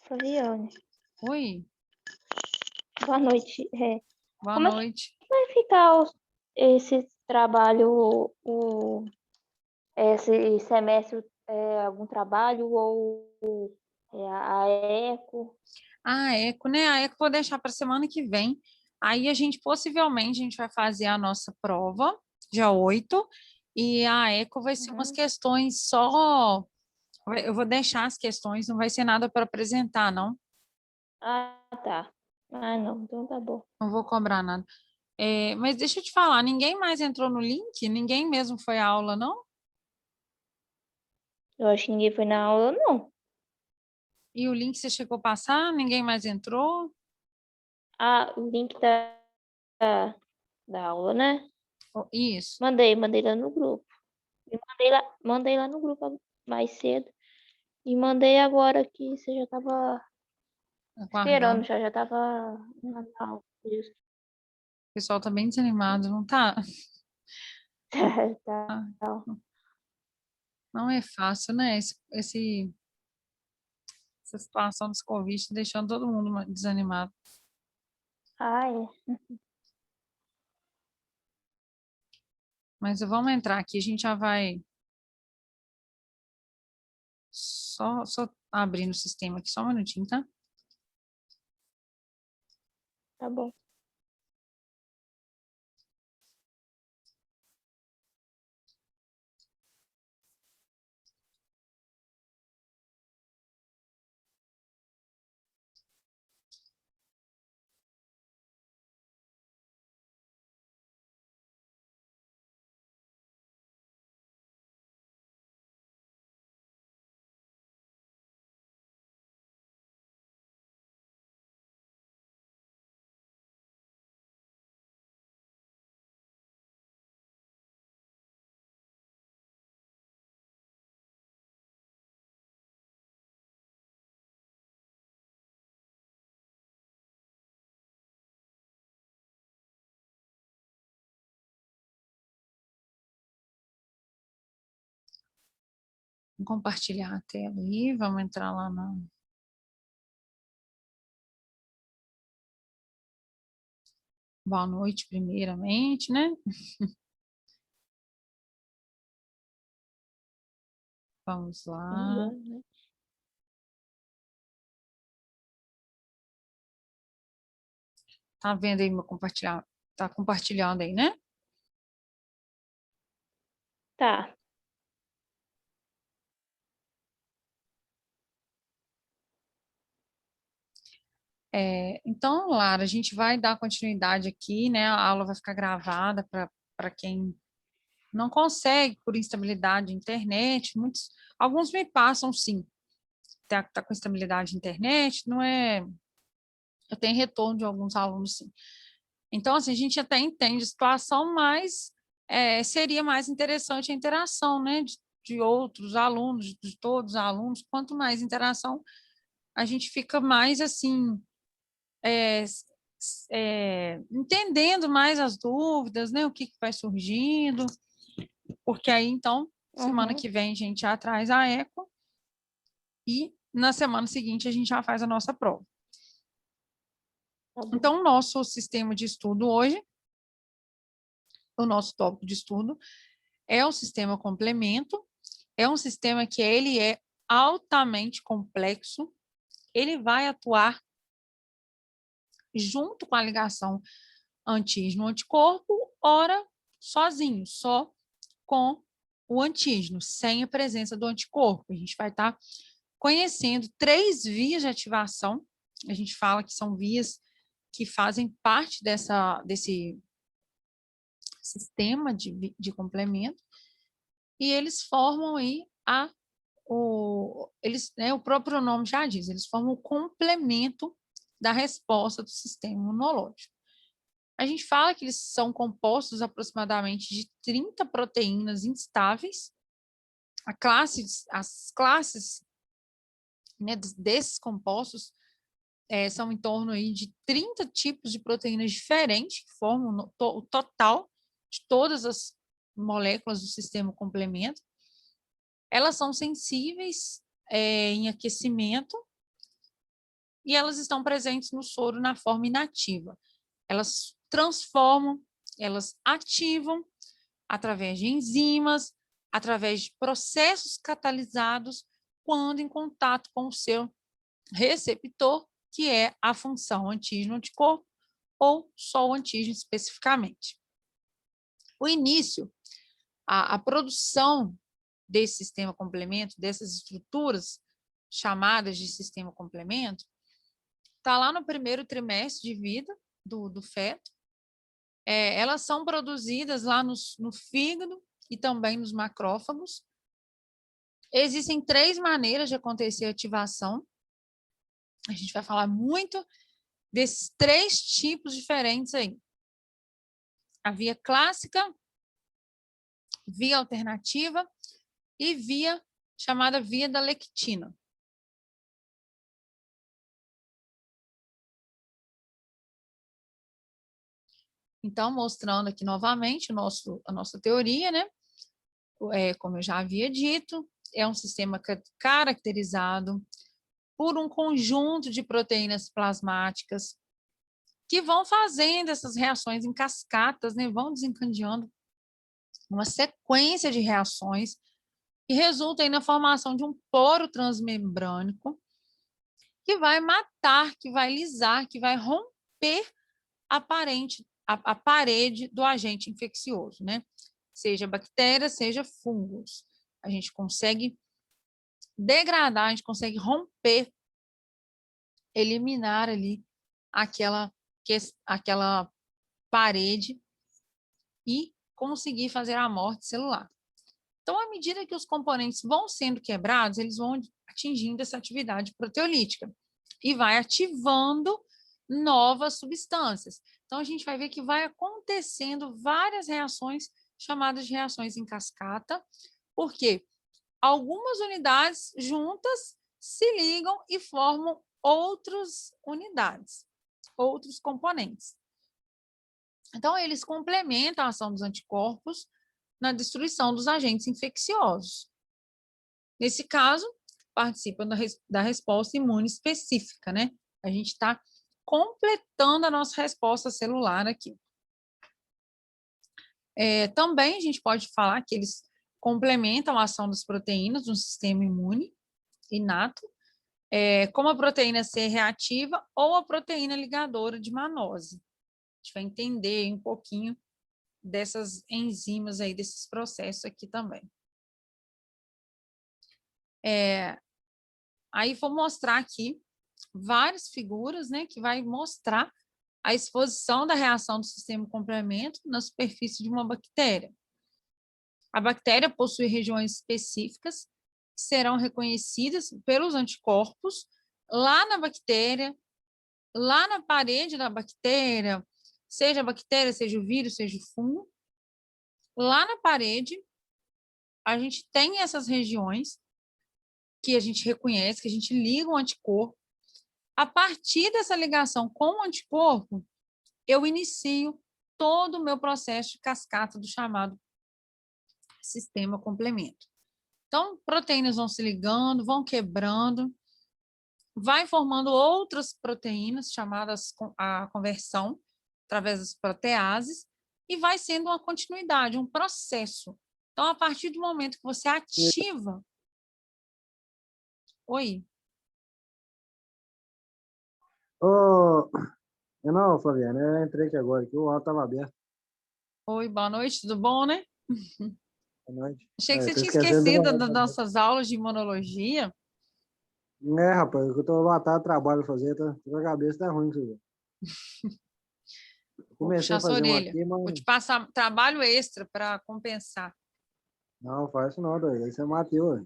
Flaviane, Oi, boa noite. boa Como é que noite. vai ficar esse trabalho, esse semestre, algum trabalho ou a ECO? A Eco, né? A Eco vou deixar para semana que vem. Aí a gente possivelmente a gente vai fazer a nossa prova, dia 8 e a Eco vai ser umas Uhum. questões só. Eu vou deixar as questões, não vai ser nada para apresentar, não. Ah, tá. Ah, não, então tá bom. Não vou cobrar nada. Mas deixa eu te falar, ninguém mais entrou no link? Ninguém mesmo foi à aula, não? Eu acho que ninguém foi na aula, não. E o link você chegou a passar? Ninguém mais entrou? Ah, o link da aula, né? Isso, Mandei lá no grupo. E mandei lá no grupo mais cedo. E mandei agora que você já tava esperando, aguardando. já tava na aula. Isso. O pessoal tá bem desanimado, não tá? Tá. Ah, não é fácil, né? Essa situação dos Covid tá deixando todo mundo desanimado. Ah, é. Mas vamos entrar aqui, a gente já vai só abrindo o sistema aqui, só um minutinho, tá? Tá bom. Vamos compartilhar a tela aí, vamos entrar lá na. Boa noite, primeiramente, né? Vamos lá. Boa noite. Tá vendo aí meu compartilhar? Tá compartilhando aí, né? Tá. Então, Lara, a gente vai dar continuidade aqui, né? A aula vai ficar gravada para quem não consegue por instabilidade de internet. Alguns me passam, sim, tá com instabilidade de internet, não é? Eu tenho retorno de alguns alunos, sim. Então, assim, a gente até entende a situação, mas seria mais interessante a interação, né? De outros alunos, de todos os alunos. Quanto mais interação, a gente fica mais assim é, entendendo mais as dúvidas, né? O que vai surgindo, porque aí, então, semana Uhum. que vem a gente já traz a eco e na semana seguinte a gente já faz a nossa prova. Tá bom. Então, o nosso sistema de estudo hoje, o nosso tópico de estudo é o sistema complemento, é um sistema que ele é altamente complexo, ele vai atuar junto com a ligação antígeno-anticorpo, ora sozinho, só com o antígeno, sem a presença do anticorpo. A gente vai estar conhecendo 3 vias de ativação. A gente fala que são vias que fazem parte desse sistema de complemento, e eles formam aí o próprio nome já diz, eles formam o complemento da resposta do sistema imunológico. A gente fala que eles são compostos aproximadamente de 30 proteínas instáveis. As classes, né, desses compostos são em torno aí de 30 tipos de proteínas diferentes, que formam o total de todas as moléculas do sistema complemento. Elas são sensíveis em aquecimento e elas estão presentes no soro na forma inativa. Elas transformam, elas ativam através de enzimas, através de processos catalisados, quando em contato com o seu receptor, que é a função antígeno-anticorpo, ou só o antígeno especificamente. O início, a produção desse sistema complemento, dessas estruturas chamadas de sistema complemento, está lá no primeiro trimestre de vida do feto. Elas são produzidas lá no fígado e também nos macrófagos. Existem 3 maneiras de acontecer a ativação. A gente vai falar muito desses 3 tipos diferentes aí. A via clássica, via alternativa e via chamada via da lectina. Então, mostrando aqui novamente a nossa teoria, né? Como eu já havia dito, é um sistema caracterizado por um conjunto de proteínas plasmáticas que vão fazendo essas reações em cascatas, né? Vão desencadeando uma sequência de reações que resulta aí na formação de um poro transmembrânico que vai matar, que vai lisar, que vai romper a parede do agente infeccioso, né? Seja bactéria, seja fungos. A gente consegue degradar, a gente consegue romper, eliminar ali aquela parede e conseguir fazer a morte celular. Então, à medida que os componentes vão sendo quebrados, eles vão atingindo essa atividade proteolítica e vai ativando novas substâncias. Então, a gente vai ver que vai acontecendo várias reações chamadas de reações em cascata, porque algumas unidades juntas se ligam e formam outras unidades, outros componentes. Então, eles complementam a ação dos anticorpos na destruição dos agentes infecciosos. Nesse caso, participam da resposta imune específica, né? A gente está completando a nossa resposta celular aqui. Também a gente pode falar que eles complementam a ação das proteínas no sistema imune inato, como a proteína C reativa ou a proteína ligadora de Mannose. A gente vai entender um pouquinho dessas enzimas aí, desses processos aqui também. Aí vou mostrar aqui várias figuras, né, que vai mostrar a exposição da reação do sistema complemento na superfície de uma bactéria. A bactéria possui regiões específicas que serão reconhecidas pelos anticorpos lá na bactéria, lá na parede da bactéria, seja a bactéria, seja o vírus, seja o fungo. Lá na parede, a gente tem essas regiões que a gente reconhece, que a gente liga o anticorpo. A partir dessa ligação com o anticorpo, eu inicio todo o meu processo de cascata do chamado sistema complemento. Então, proteínas vão se ligando, vão quebrando, vai formando outras proteínas chamadas a conversão através das proteases e vai sendo uma continuidade, um processo. Então, a partir do momento que você ativa... Oi. Ô, não, Flaviana, eu entrei aqui agora, que o áudio estava aberto. Oi, boa noite, tudo bom, né? Boa noite. Achei que você Tô tinha esquecendo esquecido das nossas aulas de imunologia. rapaz, eu tô lotado de trabalho pra fazer, tá? A cabeça tá ruim, você vê. Vou Comecei puxar a sua fazer um orelha. aqui, Vou mas te passar trabalho extra para compensar. não faz isso não, doido. Aí você matou, ué.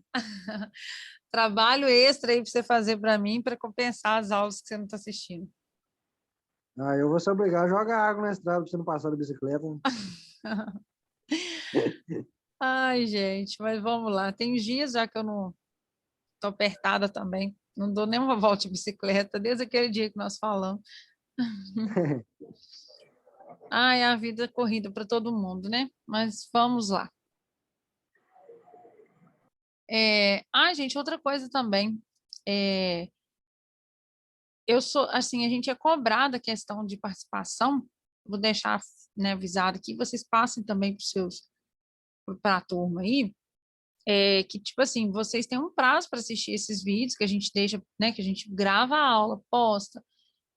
Trabalho extra aí para você fazer para mim, para compensar as aulas que você não está assistindo. Ah, eu vou ser obrigado a jogar água na estrada pra você não passar de bicicleta. Ai, gente, mas vamos lá. Tem dias já que eu não estou apertada também. Não dou nenhuma volta de bicicleta, desde aquele dia que nós falamos. Ai, a vida é corrida para todo mundo, né? Mas vamos lá. Gente, outra coisa também. assim, a gente é cobrado a questão de participação, vou deixar, né, avisado aqui, vocês passem também para a turma aí, que, tipo assim, vocês têm um prazo para assistir esses vídeos que a gente deixa, né, que a gente grava a aula, posta.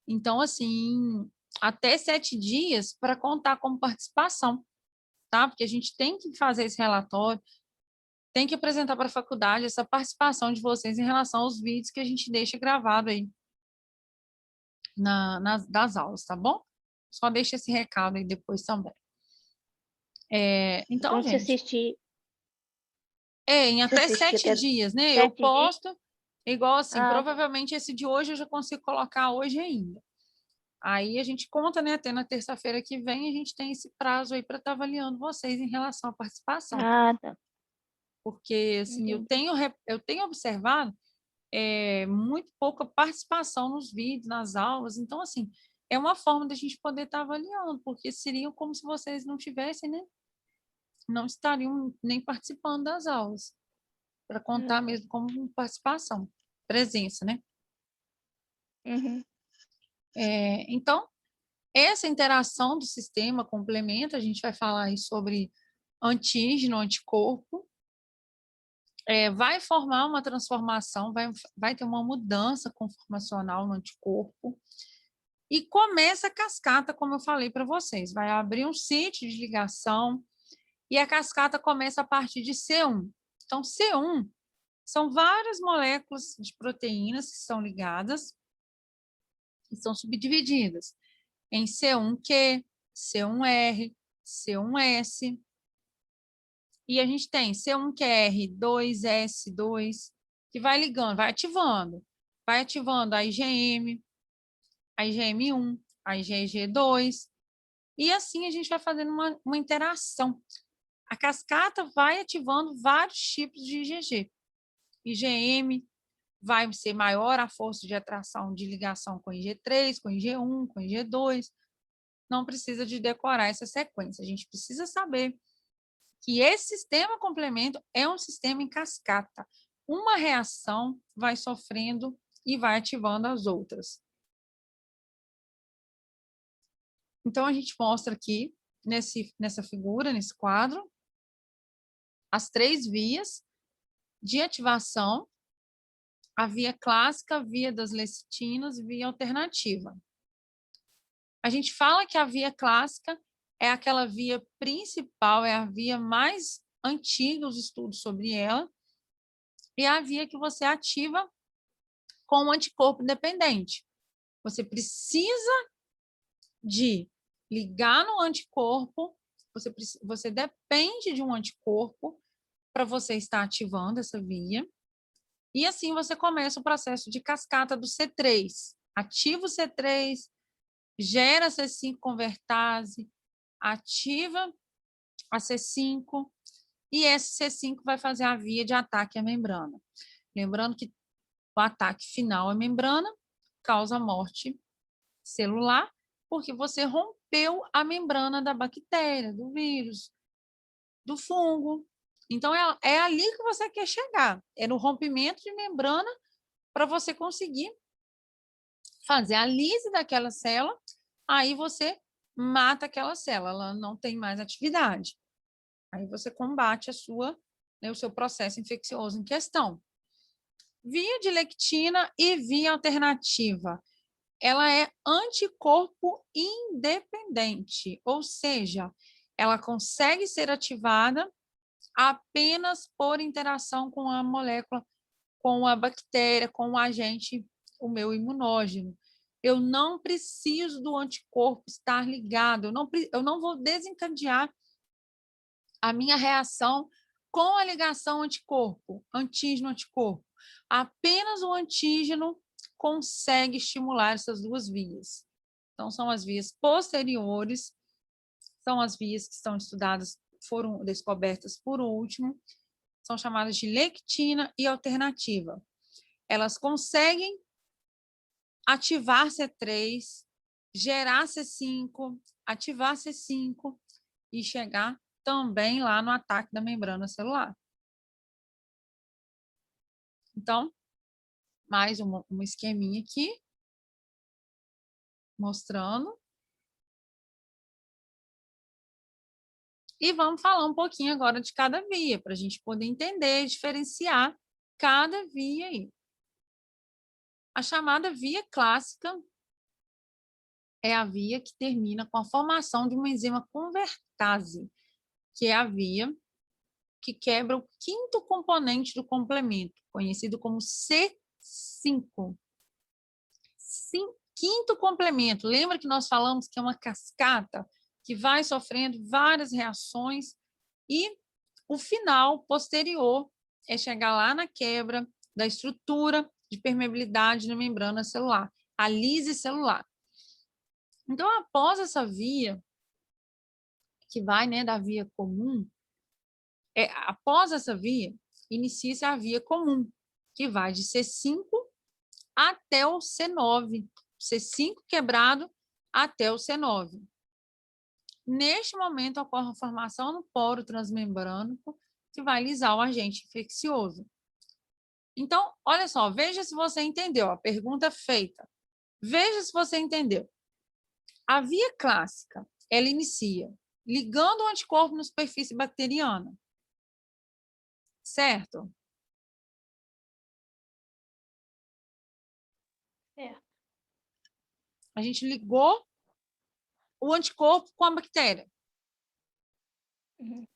Então, assim, até 7 dias para contar como participação, tá? Porque a gente tem que fazer esse relatório, tem que apresentar para a faculdade essa participação de vocês em relação aos vídeos que a gente deixa gravado aí das aulas, tá bom? Só deixa esse recado aí depois também. Então, Então, gente, em se até assistir 7 até dias, né? Eu 7 dias. posto, igual assim, Ah, tá. provavelmente esse de hoje eu já consigo colocar hoje ainda. Aí a gente conta, né? Até na terça-feira que vem a gente tem esse prazo aí para estar avaliando vocês em relação à participação. Ah, tá. Porque, assim, Entendi. eu tenho observado muito pouca participação nos vídeos, nas aulas. Então, assim, é uma forma da gente poder estar avaliando, porque seria como se vocês não tivessem, né? Não estariam nem participando das aulas, para Ah, contar tá. mesmo como participação, presença, né? Uhum. Então, essa interação do sistema complementa, a gente vai falar aí sobre antígeno, anticorpo, vai formar uma transformação, vai ter uma mudança conformacional no anticorpo, e começa a cascata, como eu falei para vocês, vai abrir um sítio de ligação, e a cascata começa a partir de C1. Então, C1 são várias moléculas de proteínas que são ligadas e são subdivididas em C1Q, C1R, C1S, e a gente tem C1QR, 2S2, que vai ligando, vai ativando a IgM, a IgM1, a IgG2, e assim a gente vai fazendo uma interação. A cascata vai ativando vários tipos de IgG. IgM vai ser maior a força de atração de ligação com IG3, com IG1, com IG2. Não precisa de decorar essa sequência. A gente precisa saber que esse sistema complemento é um sistema em cascata. Uma reação vai sofrendo e vai ativando as outras. Então, a gente mostra aqui, nessa figura, nesse quadro, as 3 vias de ativação: a via clássica, a via das lecitinas e via alternativa. A gente fala que a via clássica é aquela via principal, é a via mais antiga, os estudos sobre ela, e é a via que você ativa com o anticorpo dependente. Você precisa de ligar no anticorpo, você depende de um anticorpo para você estar ativando essa via, e assim você começa o processo de cascata do C3. Ativa o C3, gera C5 convertase, ativa a C5, e esse C5 vai fazer a via de ataque à membrana. Lembrando que o ataque final à membrana causa morte celular, porque você rompeu a membrana da bactéria, do vírus, do fungo. Então, é ali que você quer chegar, é no rompimento de membrana para você conseguir fazer a lise daquela célula, aí você mata aquela célula, ela não tem mais atividade. Aí você combate o seu processo infeccioso em questão. Via de lectina e via alternativa. Ela é anticorpo independente, ou seja, ela consegue ser ativada apenas por interação com a molécula, com a bactéria, com o agente, o meu imunógeno. Eu não preciso do anticorpo estar ligado, eu não vou desencadear a minha reação com a ligação anticorpo, antígeno-anticorpo. Apenas o antígeno consegue estimular essas 2 vias. Então, são as vias posteriores, são as vias que estão estudadas, foram descobertas por último, são chamadas de lectina e alternativa. Elas conseguem ativar C3, gerar C5, ativar C5 e chegar também lá no ataque da membrana celular. Então, mais um esqueminha aqui. mostrando. E vamos falar um pouquinho agora de cada via, para a gente poder entender, diferenciar cada via aí. A chamada via clássica é a via que termina com a formação de uma enzima convertase, que é a via que quebra o quinto componente do complemento, conhecido como C5. Quinto complemento, lembra que nós falamos que é uma cascata que vai sofrendo várias reações e o final posterior é chegar lá na quebra da estrutura de permeabilidade na membrana celular, a lise celular. Então, após essa via, que vai, né, da via comum, após essa via, inicia-se a via comum, que vai de C5 até o C9, C5 quebrado até o C9. Neste momento, ocorre a formação no poro transmembrânico, que vai lisar o agente infeccioso. Então, olha só, veja se você entendeu a pergunta feita. Veja se você entendeu. A via clássica, ela inicia ligando o anticorpo na superfície bacteriana, certo? Certo. A gente ligou o anticorpo com a bactéria. Uhum.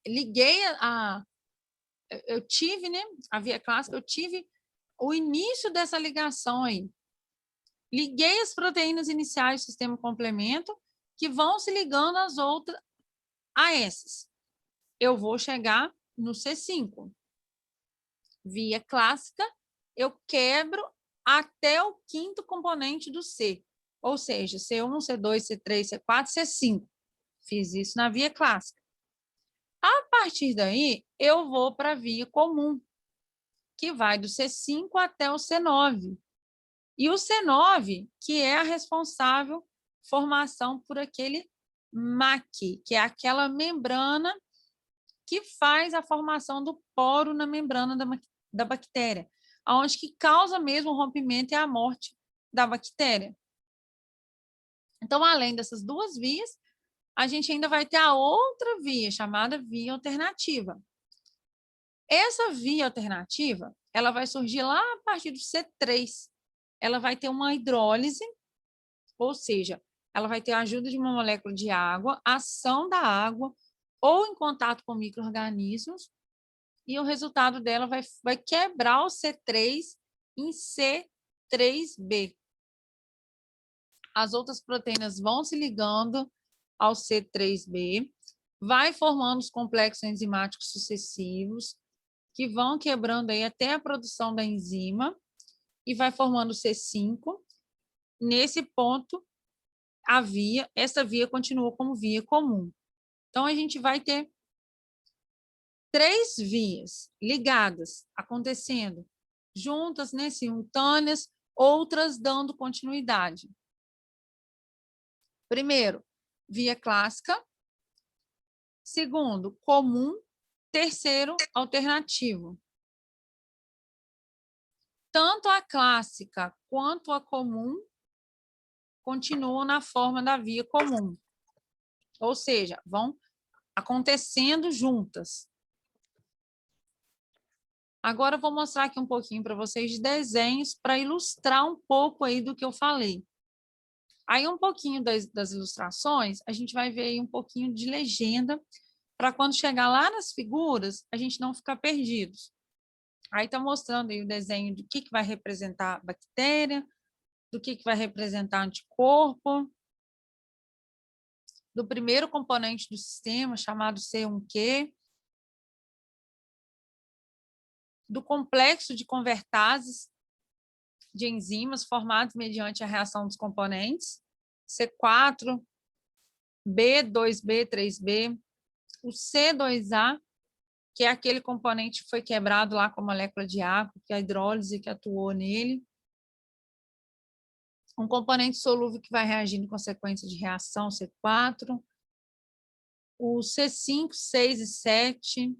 Liguei eu tive, né, a via clássica, eu tive o início dessa ligação aí. Liguei as proteínas iniciais do sistema complemento, que vão se ligando às outras, a essas. Eu vou chegar no C5. Via clássica, eu quebro até o quinto componente do C, ou seja, C1, C2, C3, C4, C5. Fiz isso na via clássica. A partir daí, eu vou para a via comum, que vai do C5 até o C9. E o C9, que é a responsável formação por aquele MAC, que é aquela membrana que faz a formação do poro na membrana da bactéria, onde que causa mesmo o rompimento e a morte da bactéria. Então, além dessas duas vias, a gente ainda vai ter a outra via, chamada via alternativa. Essa via alternativa, ela vai surgir lá a partir do C3. Ela vai ter uma hidrólise, ou seja, ela vai ter a ajuda de uma molécula de água, ação da água, ou em contato com micro-organismos, e o resultado dela vai quebrar o C3 em C3b. As outras proteínas vão se ligando ao C3b, vai formando os complexos enzimáticos sucessivos, que vão quebrando aí até a produção da enzima, e vai formando o C5. Nesse ponto, essa via continua como via comum. Então, a gente vai ter 3 vias ligadas, acontecendo, juntas, né, simultâneas, outras dando continuidade. Primeiro, via clássica. Segundo, comum. Terceiro, alternativo. Tanto a clássica quanto a comum continuam na forma da via comum. Ou seja, vão acontecendo juntas. Agora eu vou mostrar aqui um pouquinho para vocês de desenhos para ilustrar um pouco aí do que eu falei. Aí um pouquinho das ilustrações, a gente vai ver aí um pouquinho de legenda para quando chegar lá nas figuras, a gente não ficar perdidos. Aí está mostrando aí o desenho do que vai representar a bactéria, do que vai representar anticorpo, do primeiro componente do sistema, chamado C1Q, do complexo de convertases de enzimas formados mediante a reação dos componentes, C4, B, 2B, 3B, o C2A, que é aquele componente que foi quebrado lá com a molécula de água, que é a hidrólise que atuou nele, um componente solúvel que vai reagir em consequência de reação, C4, o C5, 6 e 7,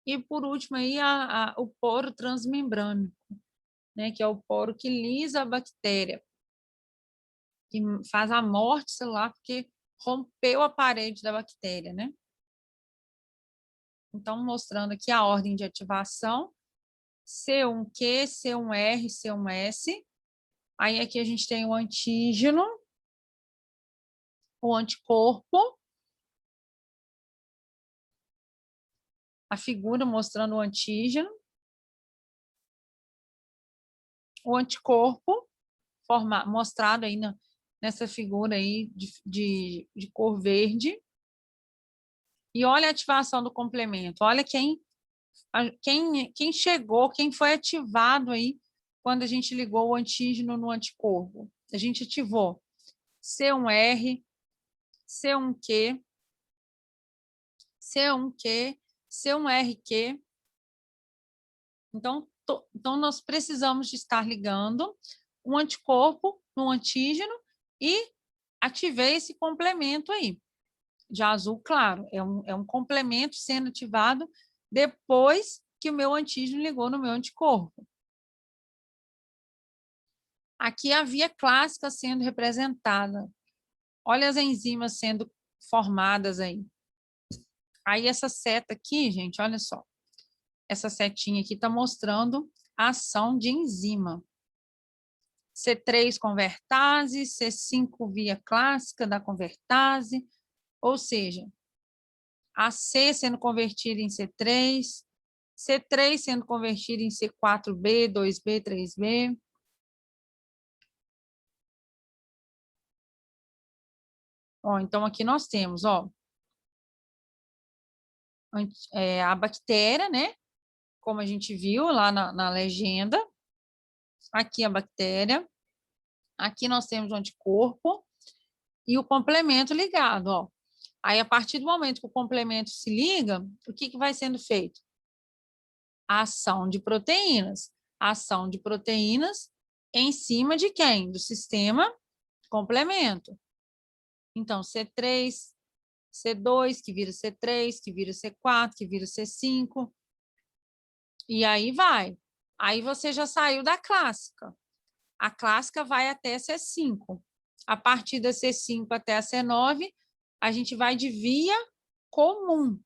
e por último aí o poro transmembrânico, né, que é o poro que lisa a bactéria. que faz a morte celular porque rompeu a parede da bactéria, né? Então, mostrando aqui a ordem de ativação, C1Q, C1R, C1S. Aí aqui a gente tem o antígeno, o anticorpo, a figura mostrando o antígeno, o anticorpo, mostrado aí nessa figura aí de cor verde. E olha a ativação do complemento, olha quem chegou, quem foi ativado aí quando a gente ligou o antígeno no anticorpo. A gente ativou C1R, C1Q, C1Q, C1RQ. Então, nós precisamos de estar ligando um anticorpo no antígeno e ativei esse complemento aí, de azul claro. É um complemento sendo ativado depois que o meu antígeno ligou no meu anticorpo. Aqui a via clássica sendo representada. Olha as enzimas sendo formadas aí. Aí essa seta aqui, gente, olha só. Essa setinha aqui está mostrando a ação de enzima. C3 convertase, C5 via clássica da convertase, ou seja, a C sendo convertida em C3, C3 sendo convertida em C4B, 2B, 3B. Ó, então, aqui nós temos, ó, a bactéria, né? Como a gente viu lá na legenda. Aqui a bactéria. Aqui nós temos o anticorpo e o complemento ligado, ó. Aí, a partir do momento que o complemento se liga, o que vai sendo feito? A ação de proteínas. A ação de proteínas em cima de quem? Do sistema complemento. Então, C3, C2, que vira C3, que vira C4, que vira C5. E aí vai. Aí você já saiu da clássica. A clássica vai até C5. A partir da C5 até a C9, a gente vai de via comum.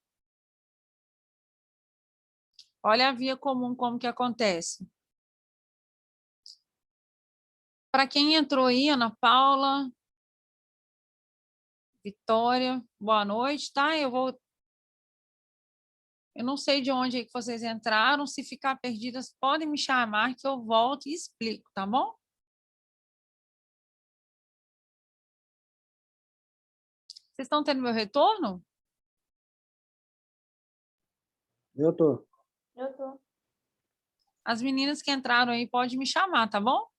Olha a via comum como que acontece. Para quem entrou aí, Ana Paula, Vitória, boa noite, tá? Eu não sei de onde é que vocês entraram, se ficar perdidas, podem me chamar que eu volto e explico, tá bom? Vocês estão tendo meu retorno? Eu tô. Eu tô. As meninas que entraram aí podem me chamar, tá bom?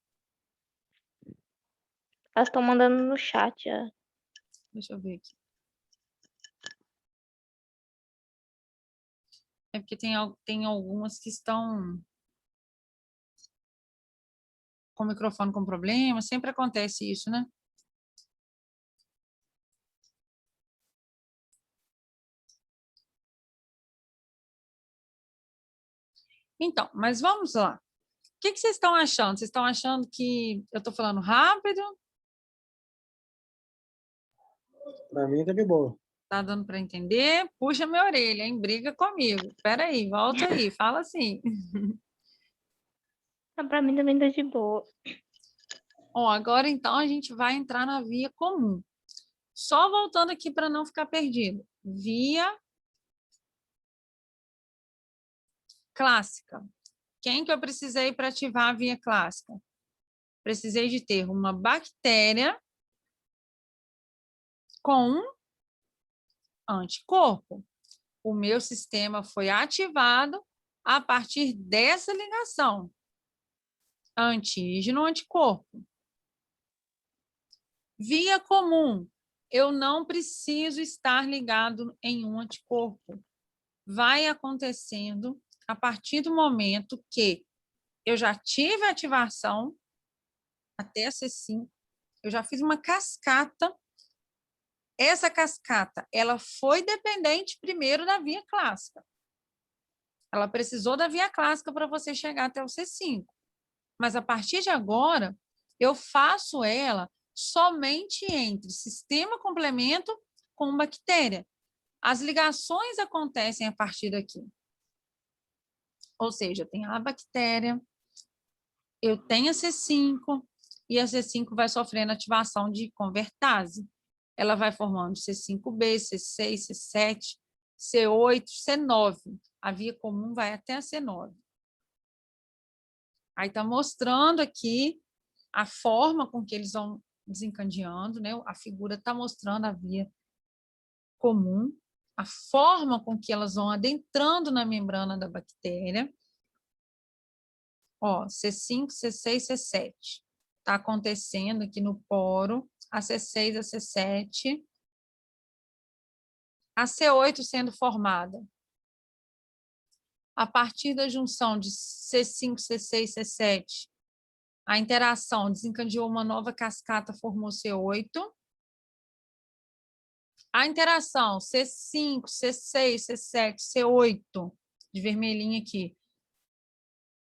Elas estão mandando no chat. Deixa eu ver aqui. É porque tem algumas que estão com o microfone com problema, sempre acontece isso, né? Então, mas vamos lá. O que vocês estão achando? Vocês estão achando que eu estou falando rápido? Para mim tá de boa. Tá dando para entender? Puxa minha orelha, hein? Briga comigo. Espera aí, volta aí, fala assim. Pra mim também tá de boa. Ó, agora então a gente vai entrar na via comum. Só voltando aqui para não ficar perdido. Via clássica. Quem que eu precisei para ativar a via clássica? Precisei de ter uma bactéria com um anticorpo. O meu sistema foi ativado a partir dessa ligação. Antígeno-anticorpo. Via comum. Eu não preciso estar ligado em um anticorpo. Vai acontecendo a partir do momento que eu já tive a ativação até a C5, eu já fiz uma cascata. Essa cascata, ela foi dependente primeiro da via clássica. Ela precisou da via clássica para você chegar até o C5. Mas a partir de agora, eu faço ela somente entre sistema complemento com bactéria. As ligações acontecem a partir daqui. Ou seja, tem a bactéria, eu tenho a C5, e a C5 vai sofrendo ativação de convertase. Ela vai formando C5b, C6, C7, C8, C9. A via comum vai até a C9. Aí está mostrando aqui a forma com que eles vão desencadeando, né? A figura está mostrando a via comum, a forma com que elas vão adentrando na membrana da bactéria. Ó, C5, C6, C7. Está acontecendo aqui no poro, a C6, a C7. A C8 sendo formada a partir da junção de C5, C6, C7. A interação desencadeou uma nova cascata, formou C8. A interação C5, C6, C7, C8, de vermelhinho aqui,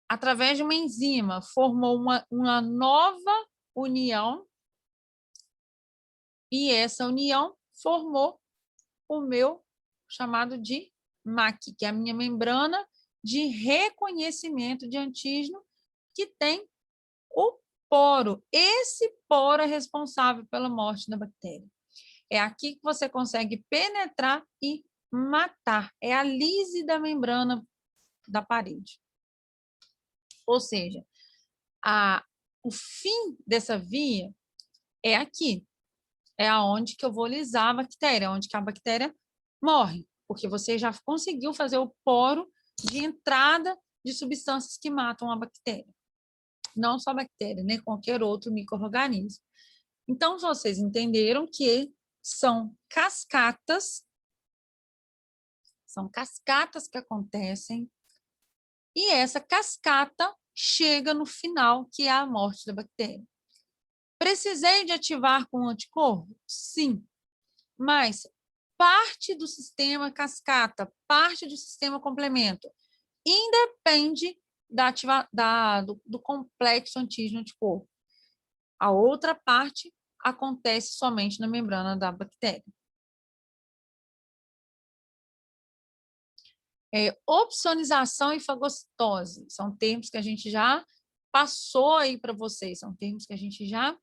através de uma enzima, formou uma nova união, e essa união formou o meu chamado de MAC, que é a minha membrana de reconhecimento de antígeno, que tem o poro. Esse poro é responsável pela morte da bactéria. É aqui que você consegue penetrar e matar. É a lise da membrana da parede. Ou seja, o fim dessa via é aqui. É aonde que eu vou lisar a bactéria, onde que a bactéria morre, porque você já conseguiu fazer o poro de entrada de substâncias que matam a bactéria. Não só a bactéria, né? Qualquer outro micro-organismo. Então, vocês entenderam que são cascatas que acontecem, e essa cascata chega no final, que é a morte da bactéria. Precisei de ativar com anticorpo? Sim, mas parte do sistema cascata, parte do sistema complemento, independe do complexo antígeno-anticorpo. A outra parte acontece somente na membrana da bactéria. Opsonização e fagocitose são termos que a gente já passou aí para vocês, são termos que a gente já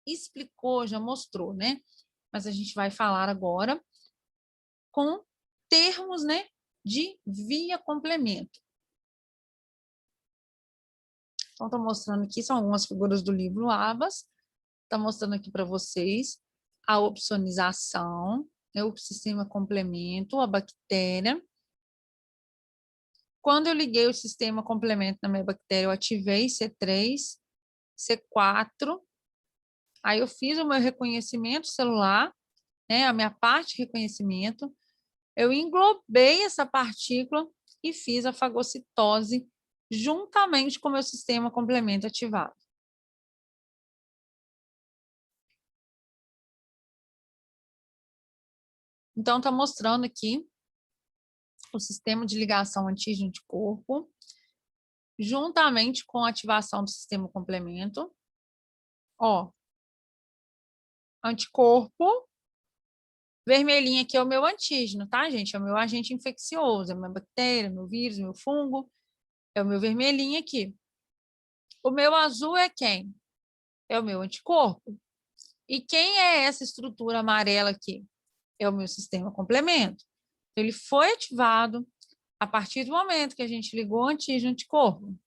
explicou, já mostrou, né? Mas a gente vai falar agora com termos, né, de via complemento. Então, estou mostrando aqui, são algumas figuras do livro Abas, está mostrando aqui para vocês a opsonização, né, o sistema complemento, a bactéria. Quando eu liguei o sistema complemento na minha bactéria, eu ativei C3, C4, aí eu fiz o meu reconhecimento celular, né, a minha parte de reconhecimento, eu englobei essa partícula e fiz a fagocitose juntamente com o meu sistema complemento ativado. Então, está mostrando aqui o sistema de ligação antígeno-anticorpo, juntamente com a ativação do sistema complemento. Ó, anticorpo, vermelhinho aqui é o meu antígeno, tá, gente? É o meu agente infeccioso, é a minha bactéria, meu vírus, meu fungo, é o meu vermelhinho aqui. O meu azul é quem? É o meu anticorpo. E quem é essa estrutura amarela aqui? É o meu sistema complemento. Ele foi ativado a partir do momento que a gente ligou o antígeno-anticorpo.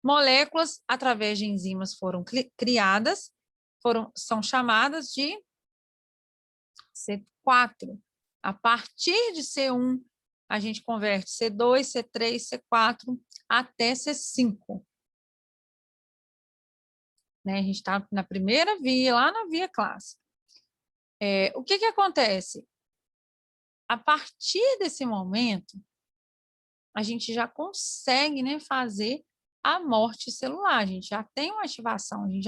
Moléculas, através de enzimas, foram criadas, são chamadas de C4. A partir de C1, a gente converte C2, C3, C4 até C5. Né? A gente está na primeira via, lá na via clássica. O que acontece? A partir desse momento, a gente já consegue, né, fazer a morte celular. A gente já tem uma ativação, a gente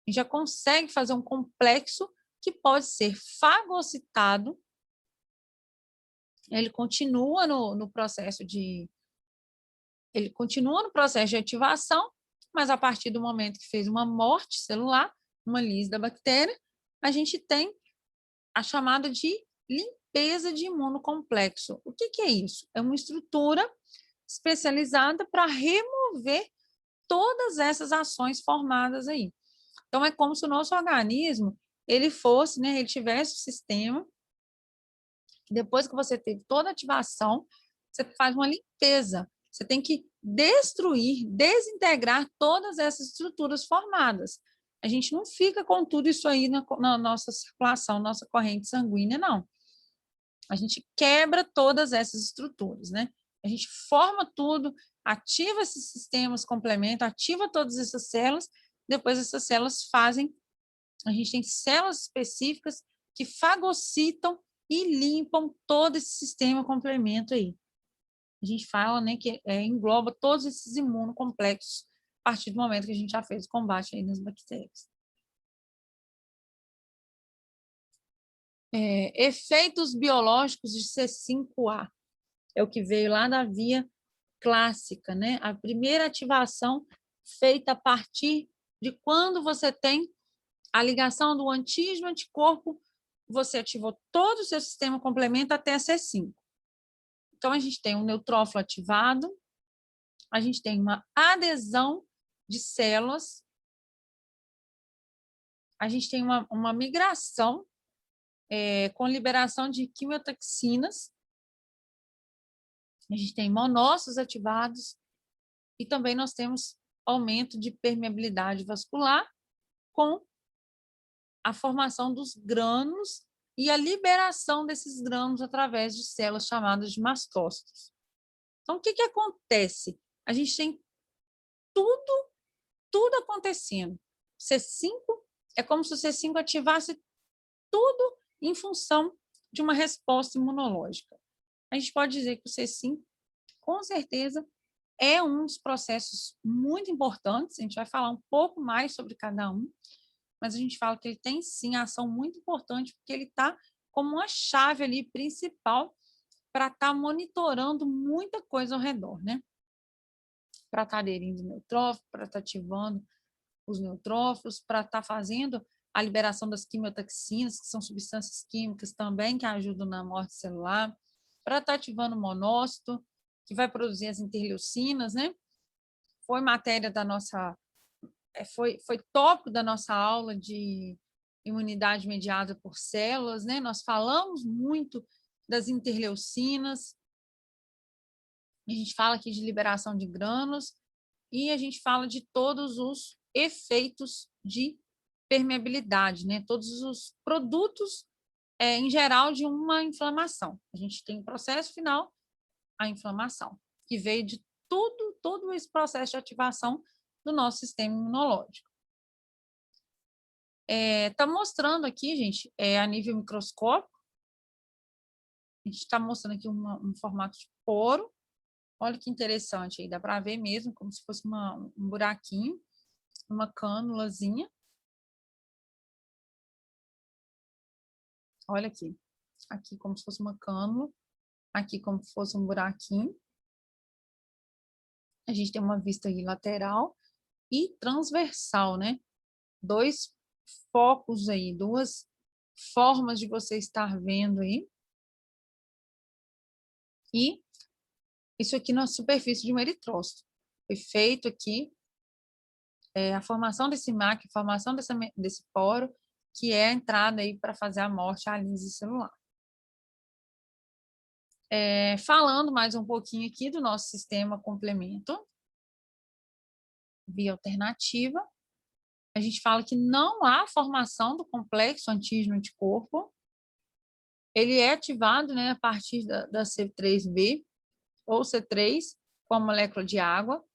já consegue fazer um complexo que pode ser fagocitado. Ele continua no processo de ativação, mas a partir do momento que fez uma morte celular, uma lise da bactéria, a gente tem a chamada de limpeza de imunocomplexo. O que é isso? É uma estrutura especializada para remover todas essas ações formadas aí. Então, é como se o nosso organismo, ele fosse, né, ele tivesse um sistema, depois que você teve toda a ativação, você faz uma limpeza. Você tem que destruir, desintegrar todas essas estruturas formadas. A gente não fica com tudo isso aí na nossa circulação, nossa corrente sanguínea, não. A gente quebra todas essas estruturas, né? A gente forma tudo, ativa esses sistemas, complementa, ativa todas essas células, depois essas células fazem, a gente tem células específicas que fagocitam e limpam todo esse sistema complemento aí. A gente fala, né, que engloba todos esses imunocomplexos a partir do momento que a gente já fez o combate aí nas bactérias. Efeitos biológicos de C5A. É o que veio lá da via clássica, né? A primeira ativação feita a partir de quando você tem a ligação do antígeno-anticorpo, você ativou todo o seu sistema complemento até a C5. Então, a gente tem um neutrófilo ativado, a gente tem uma adesão de células, a gente tem uma migração com liberação de quimiotoxinas, a gente tem monócitos ativados e também nós temos aumento de permeabilidade vascular com a formação dos grânulos e a liberação desses grânulos através de células chamadas de mastócitos. Então, o que acontece? A gente tem tudo acontecendo. C5 é como se o C5 ativasse tudo em função de uma resposta imunológica. A gente pode dizer que o C5, com certeza, é um dos processos muito importantes. A gente vai falar um pouco mais sobre cada um, mas a gente fala que ele tem, sim, ação muito importante, porque ele está como uma chave ali principal para estar monitorando muita coisa ao redor, né? Para estar aderindo o neutrófilo, para estar ativando os neutrófilos, para estar fazendo a liberação das quimiotoxinas, que são substâncias químicas também que ajudam na morte celular, para estar ativando o monócito, que vai produzir as interleucinas, né? Foi matéria da nossa... Foi tópico da nossa aula de imunidade mediada por células, né? Nós falamos muito das interleucinas, a gente fala aqui de liberação de grânulos e a gente fala de todos os efeitos de permeabilidade, né? Todos os produtos, em geral, de uma inflamação. A gente tem o processo final, a inflamação, que veio de todo esse processo de ativação do nosso sistema imunológico. Está mostrando aqui, gente, a nível microscópico, a gente está mostrando aqui um formato de poro. Olha que interessante, aí dá para ver mesmo como se fosse um buraquinho, uma cânulazinha. Olha aqui como se fosse uma cânula, aqui como se fosse um buraquinho. A gente tem uma vista aí lateral e transversal, né? Dois focos aí, duas formas de você estar vendo aí. E isso aqui na superfície de um eritrócito. Foi feito aqui a formação desse MAC, a formação desse poro, que é a entrada aí para fazer a morte à lise celular. Falando mais um pouquinho aqui do nosso sistema complemento, via alternativa, a gente fala que não há formação do complexo antígeno-anticorpo, ele é ativado, né, a partir da C3b ou C3, com a molécula de água,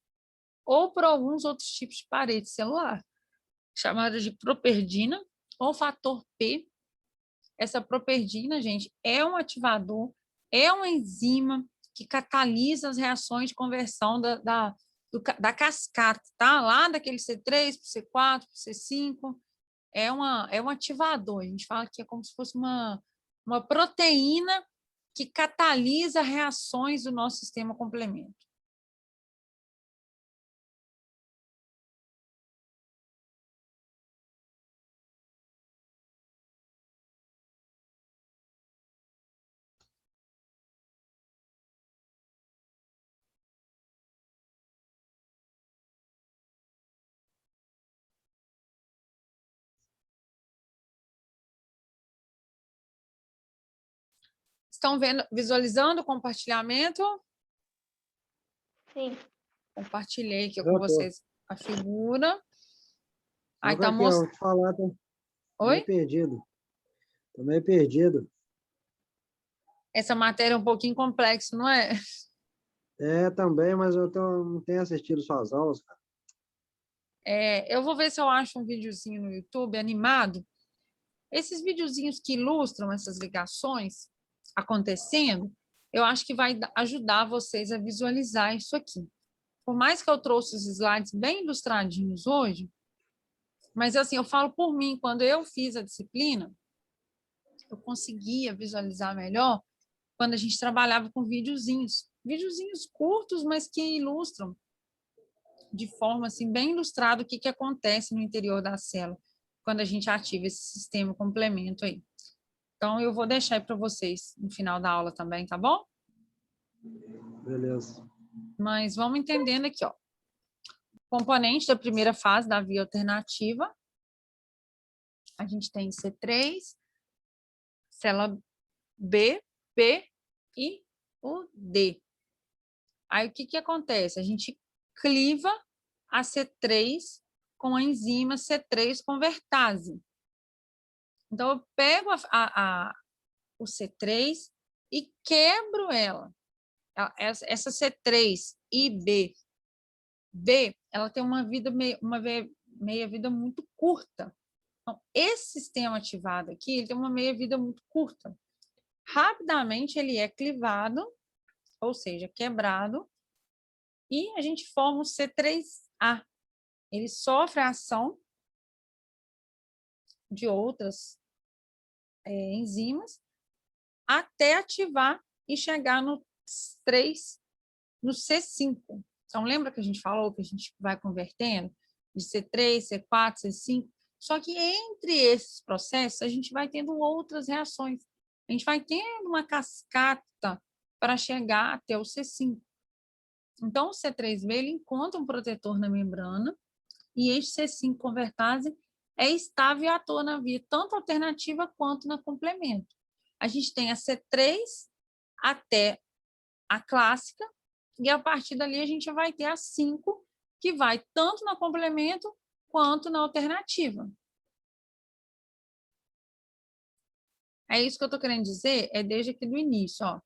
ou por alguns outros tipos de parede celular, chamadas de properdina ou fator P. Essa properdina, gente, é um ativador, é uma enzima que catalisa as reações de conversão da cascata, tá? Lá daquele C3 para o C4, para o C5, é um ativador. A gente fala que é como se fosse uma proteína que catalisa reações do nosso sistema complemento. Estão vendo, visualizando o compartilhamento? Sim. Compartilhei aqui Eu com tô. vocês a figura. Aí Só que tá aqui, ó, mostrando. vou te falar, tô meio Oi? perdido. Tô meio perdido. Essa matéria é um pouquinho complexa, não é? É, também, mas não tenho assistido suas aulas, cara. Eu vou ver se eu acho um videozinho no YouTube animado. Esses videozinhos que ilustram essas ligações acontecendo, eu acho que vai ajudar vocês a visualizar isso aqui. Por mais que eu trouxe os slides bem ilustradinhos hoje, mas assim, eu falo por mim, quando eu fiz a disciplina, eu conseguia visualizar melhor quando a gente trabalhava com videozinhos curtos, mas que ilustram de forma assim bem ilustrada o que acontece no interior da célula quando a gente ativa esse sistema complemento aí. Então, eu vou deixar aí para vocês no final da aula também, tá bom? Beleza. Mas vamos entendendo aqui, ó. Componente da primeira fase da via alternativa. A gente tem C3, célula B, P e o D. Aí, o que acontece? A gente cliva a C3 com a enzima C3 convertase. Então, eu pego o C3 e quebro ela. Essa C3 e B, ela tem uma meia-vida muito curta. Então, esse sistema ativado aqui, ele tem uma meia-vida muito curta. Rapidamente, ele é clivado, ou seja, quebrado, e a gente forma o C3A. Ele sofre a ação de outras enzimas até ativar e chegar no 3, no C5. Então, lembra que a gente falou que a gente vai convertendo de C3, C4, C5? Só que entre esses processos, a gente vai tendo outras reações. A gente vai tendo uma cascata para chegar até o C5. Então, o C3b ele encontra um protetor na membrana e este C5 convertase é estável e atua na via tanto alternativa quanto na complemento. A gente tem a C3 até a clássica, e a partir dali a gente vai ter a 5, que vai tanto na complemento quanto na alternativa. É isso que eu estou querendo dizer, é desde aqui do início, ó.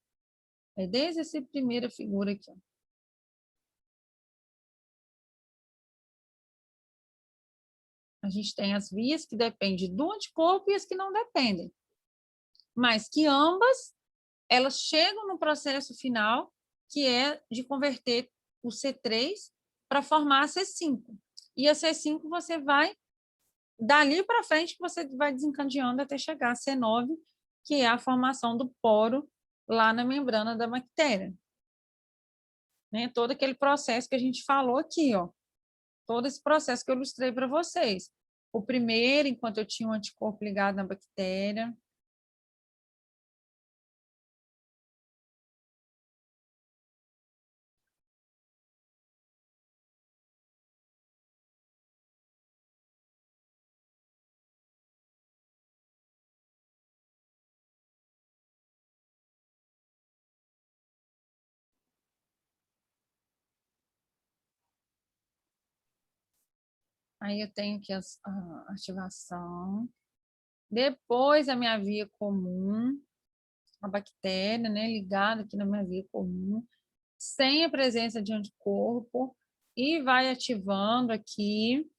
É desde essa primeira figura aqui, ó. A gente tem as vias que dependem do anticorpo e as que não dependem. Mas que ambas, elas chegam no processo final, que é de converter o C3 para formar a C5. E a C5 você vai, dali para frente, você vai desencadeando até chegar a C9, que é a formação do poro lá na membrana da bactéria. Né? Todo aquele processo que a gente falou aqui, ó. Todo esse processo que eu ilustrei para vocês. O primeiro, enquanto eu tinha um anticorpo ligado na bactéria. Aí eu tenho aqui a ativação. Depois a minha via comum, a bactéria, né, ligada aqui na minha via comum, sem a presença de anticorpo, e vai ativando aqui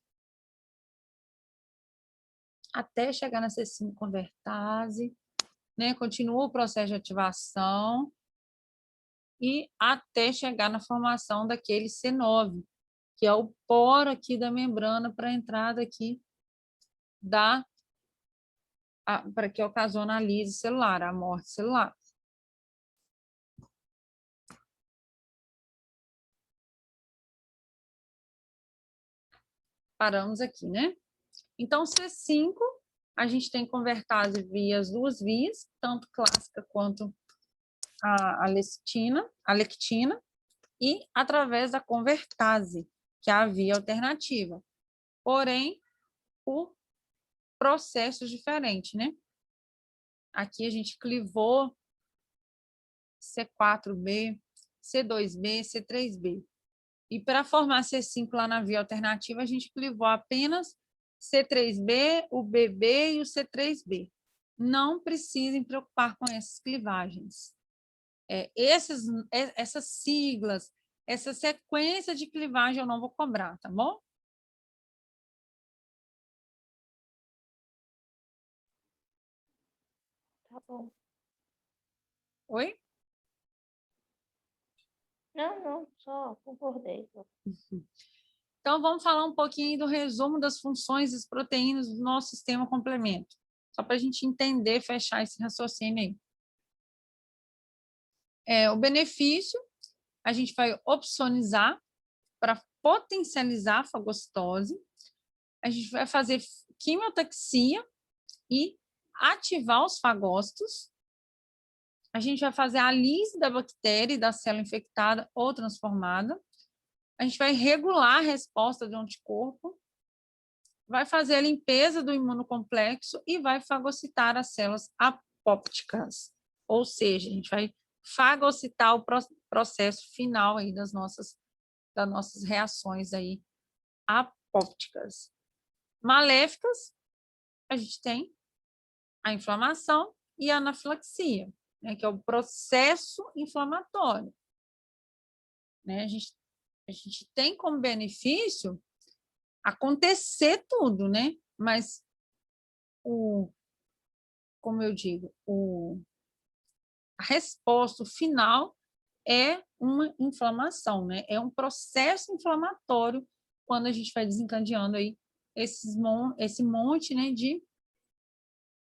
até chegar na C5 convertase, né? Continua o processo de ativação e até chegar na formação daquele C9, que é o poro aqui da membrana para a entrada aqui para que ocasiona a lise celular, a morte celular. Paramos aqui, né? Então, C5, a gente tem convertase via as duas vias, tanto clássica quanto a lectina, e através da convertase, que é a via alternativa. Porém, por processos diferentes, né? Aqui a gente clivou C4B, C2B, C3B. E para formar C5 lá na via alternativa, a gente clivou apenas C3B, o BB e o C3B. Não precisem preocupar com essas clivagens. Essas siglas, essa sequência de clivagem eu não vou cobrar, tá bom? Tá bom. Oi? Não, só concordei. Então, vamos falar um pouquinho do resumo das funções das proteínas do nosso sistema complemento, só para a gente entender, fechar esse raciocínio aí. O benefício, a gente vai opsonizar para potencializar a fagocitose, a gente vai fazer quimiotaxia e ativar os fagócitos, a gente vai fazer a lise da bactéria e da célula infectada ou transformada, a gente vai regular a resposta do anticorpo, vai fazer a limpeza do imunocomplexo e vai fagocitar as células apópticas. Ou seja, a gente vai fagocitar o processo final aí das nossas reações aí apópticas. Maléficas, a gente tem a inflamação e a anafilaxia, né, que é o processo inflamatório. Né? A gente tem como benefício acontecer tudo, né? Mas, como eu digo, a resposta final é uma inflamação, né? É um processo inflamatório quando a gente vai desencadeando aí esse monte, né, de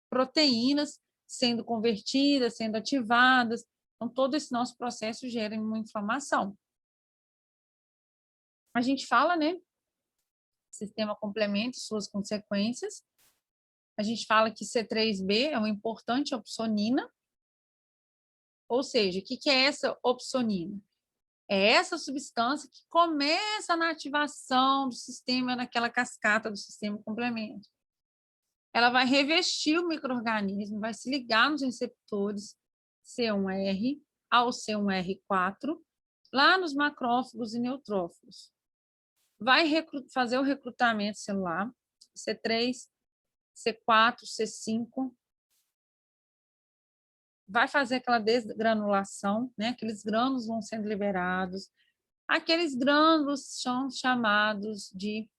proteínas sendo convertidas, sendo ativadas. Então, todo esse nosso processo gera uma inflamação. A gente fala, né, sistema complemento e suas consequências. A gente fala que C3B é uma importante opsonina, ou seja, o que é essa opsonina? É essa substância que começa na ativação do sistema, naquela cascata do sistema complemento. Ela vai revestir o micro-organismo, vai se ligar nos receptores C1R ao C1R4, lá nos macrófagos e neutrófilos. Vai fazer o recrutamento celular, C3, C4, C5, vai fazer aquela desgranulação, né? Aqueles grânulos vão sendo liberados. Aqueles grânulos são chamados de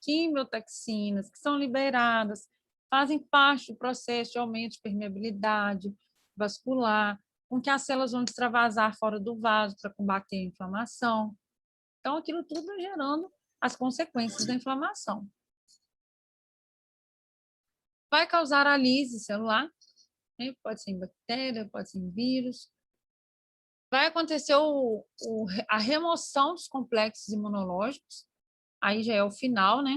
quimiotaxinas, que são liberadas, fazem parte do processo de aumento de permeabilidade vascular, com que as células vão extravasar fora do vaso para combater a inflamação. Então, aquilo tudo vai gerando as consequências da inflamação. Vai causar a lise celular, né? Pode ser em bactéria, pode ser em vírus. Vai acontecer a remoção dos complexos imunológicos, aí já é o final, né?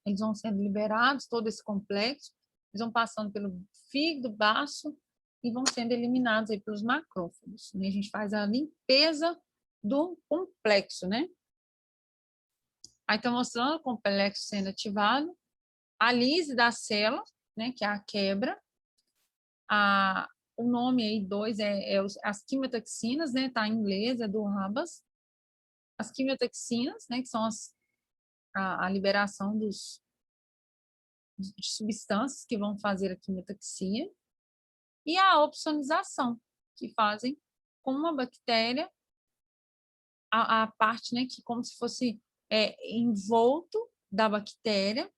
Eles vão sendo liberados, todo esse complexo, eles vão passando pelo fígado, baço e vão sendo eliminados aí pelos macrófagos. Né? A gente faz a limpeza do complexo, né? Aí está mostrando o complexo sendo ativado, a lise da célula, né, que é a quebra, o nome aí 2 as quimiotaxinas, né, tá em inglês, é do Rabas, as quimiotaxinas, né, que são a liberação de substâncias que vão fazer a quimiotaxia, e a opsonização, que fazem com uma bactéria a parte, né, que como se fosse envolto da bactéria,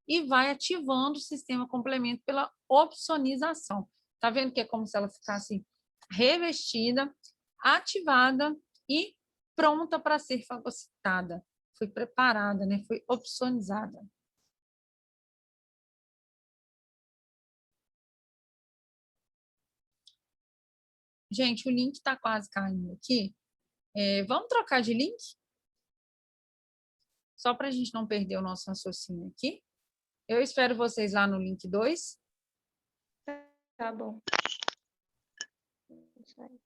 e vai ativando o sistema complemento pela opsonização. Tá vendo que é como se ela ficasse revestida, ativada e pronta para ser fagocitada. Foi preparada, né? Foi opsonizada. Gente, o link está quase caindo aqui. Vamos trocar de link? Só para a gente não perder o nosso raciocínio aqui. Eu espero vocês lá no link 2. Tá bom. Isso aí.